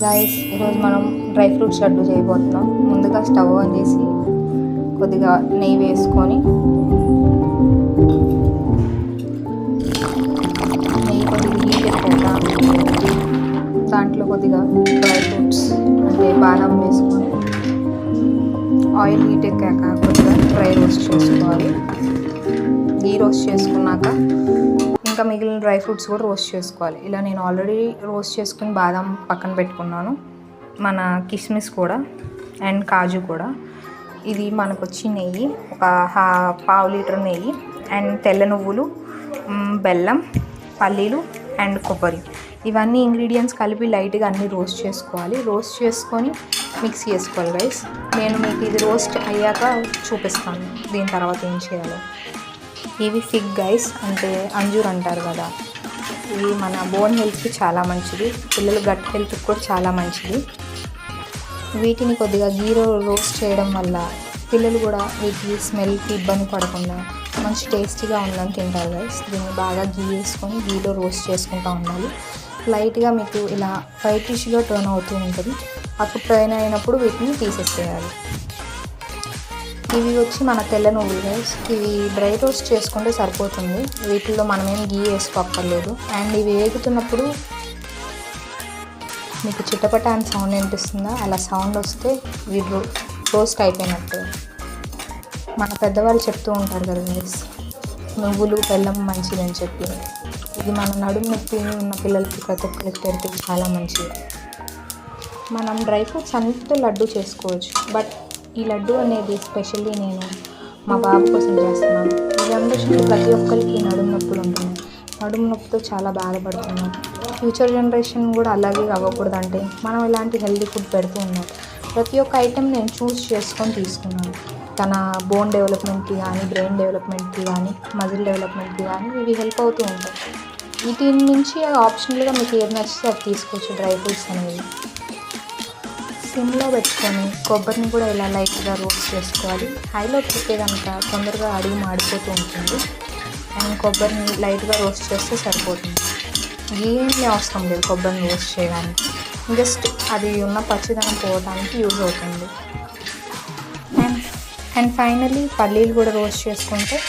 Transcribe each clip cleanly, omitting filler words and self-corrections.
Guys, ఈరోజు మనం dry fruits laddu చేయబోతున్నాం. ముందుగా స్టవ్ ఆన్ చేసి కొద్దిగా నెయ్యి వేసుకొని నెయ్యి కొద్దిగా హీట్ ఎక్కాక దాంట్లో కొద్దిగా డ్రై ఫ్రూట్స్ అంటే బాదం వేసుకొని ఆయిల్ హీట్ ఎక్కాక కొద్దిగా డ్రై రోస్ట్ చేసుకోవాలి. గీ రోస్ట్ చేసుకున్నాక ఇంకా మిగిలిన డ్రై ఫ్రూట్స్ కూడా రోస్ట్ చేసుకోవాలి. ఇలా నేను ఆల్రెడీ రోస్ట్ చేసుకుని బాదం పక్కన పెట్టుకున్నాను, మన కిస్మిస్ కూడా అండ్ కాజు కూడా. ఇది మనకు వచ్చి నెయ్యి, ఒక పావు లీటర్ నెయ్యి అండ్ తెల్ల నువ్వులు, బెల్లం, పల్లీలు అండ్ కొబ్బరి, ఇవన్నీ ఇంగ్రీడియంట్స్ కలిపి లైట్గా అన్నీ రోస్ట్ చేసుకోవాలి. రోస్ట్ చేసుకొని మిక్స్ చేసుకోవాలి గైస్. నేను మీకు ఇది రోస్ట్ అయ్యాక చూపిస్తాను దీని తర్వాత ఏం చేయాలో. ఇవి ఫిగ్ గైస్, అంటే అంజూర్ అంటారు కదా. ఇవి మన బోన్ హెల్త్కి చాలా మంచిది, పిల్లల గట్ హెల్త్కి కూడా చాలా మంచిది. వీటిని కొద్దిగా గీలో రోస్ట్ చేయడం వల్ల పిల్లలు కూడా వీటి స్మెల్కి ఇబ్బంది పడకుండా మంచి టేస్టీగా ఉందని తింటారు గైస్. దీన్ని బాగా గీ వేసుకొని గీలో రోస్ట్ చేసుకుంటూ ఉండాలి. లైట్గా మీకు ఇలా వైటిష్గా టర్న్ అవుతూ ఉంటుంది. అప్పుడు టర్న్ అయినప్పుడు వీటిని తీసేసేయాలి. ఇవి వచ్చి మన తెల్ల నువ్వులు గైస్. ఇవి డ్రై రోస్ట్ చేసుకుంటే సరిపోతుంది, వీటిల్లో మనమేం గీ వేసుకోక్కర్లేదు. అండ్ ఇవి వేగుతున్నప్పుడు మీకు చిట్టపట అని సౌండ్ వినిపిస్తుందా? అలా సౌండ్ వస్తే ఇవి రోస్ట్ అయిపోయినట్టు. మన పెద్దవాళ్ళు చెప్తూ ఉంటారు కదా గైస్, నువ్వులు బెల్లం మంచిదని చెప్పి. ఇది మన నడుము నొప్పి ఉన్న పిల్లలకి ప్రతి ఒక్కరికి పెడితే చాలా మంచిది. మనం డ్రై ఫ్రూట్స్ అన్నిటితో లడ్డు చేసుకోవచ్చు, బట్ ఈ లడ్డు అనేది స్పెషల్లీ నేను మా బాబు కోసం చేస్తున్నాను. ఈ జనరేషన్లో ప్రతి ఒక్కరికి నడుము నొప్పులు ఉంటున్నాయి, నడుము నొప్పితో చాలా బాధపడుతున్నాం. ఫ్యూచర్ జనరేషన్ కూడా అలాగే అవ్వకూడదంటే మనం ఇలాంటి హెల్తీ ఫుడ్ పెడుతూ ఉన్నాం. ప్రతి ఒక్క ఐటెం నేను చూస్ చేసుకొని తీసుకున్నాను. తన బోన్ డెవలప్మెంట్కి కానీ, బ్రెయిన్ డెవలప్మెంట్కి కానీ, మజిల్ డెవలప్మెంట్కి కానీ ఇవి హెల్ప్ అవుతూ ఉంటాయి. వీటి నుంచి ఆప్షనల్గా మీకు ఏది నచ్చితే అది తీసుకోవచ్చు. డ్రై ఫ్రూట్స్ అనేవి సిమ్లో పెట్టుకొని కొబ్బరిని కూడా ఇలా లైట్గా రోస్ట్ చేసుకోవాలి. హైలో పెట్టే కనుక తొందరగా అడుగు మాడిపోతూ ఉంటుంది. అండ్ కొబ్బరిని లైట్గా రోస్ట్ చేస్తే సరిపోతుంది. ఏమీ అవసరం లేదు కొబ్బరిని రోస్ట్ చేయడానికి, జస్ట్ అది ఉన్న పచ్చిదనం పోవడానికి యూజ్ అవుతుంది. అండ్ ఫైనలీ పల్లీలు కూడా రోస్ట్ చేసుకుంటే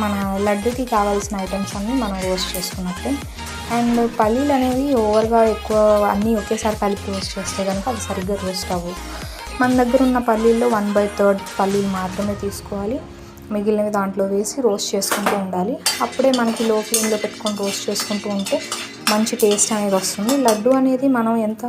మన లడ్డుకి కావాల్సిన ఐటమ్స్ అన్నీ మనం రోస్ట్ చేసుకున్నట్టే. అండ్ పల్లీలు అనేవి ఓవర్గా ఎక్కువ అన్నీ ఒకేసారి కలిపి రోస్ట్ చేస్తే కనుక అది సరిగ్గా రోస్ట్ అవ్వవు. మన దగ్గర ఉన్న పల్లీల్లో 1/3 పల్లీలు మాత్రమే తీసుకోవాలి. మిగిలినవి దాంట్లో వేసి రోస్ట్ చేసుకుంటూ ఉండాలి. అప్పుడే మనకి లో ఫ్లేమ్లో పెట్టుకొని రోస్ట్ చేసుకుంటూ ఉంటే మంచి టేస్ట్ అనేది వస్తుంది. లడ్డు అనేది మనం ఎంత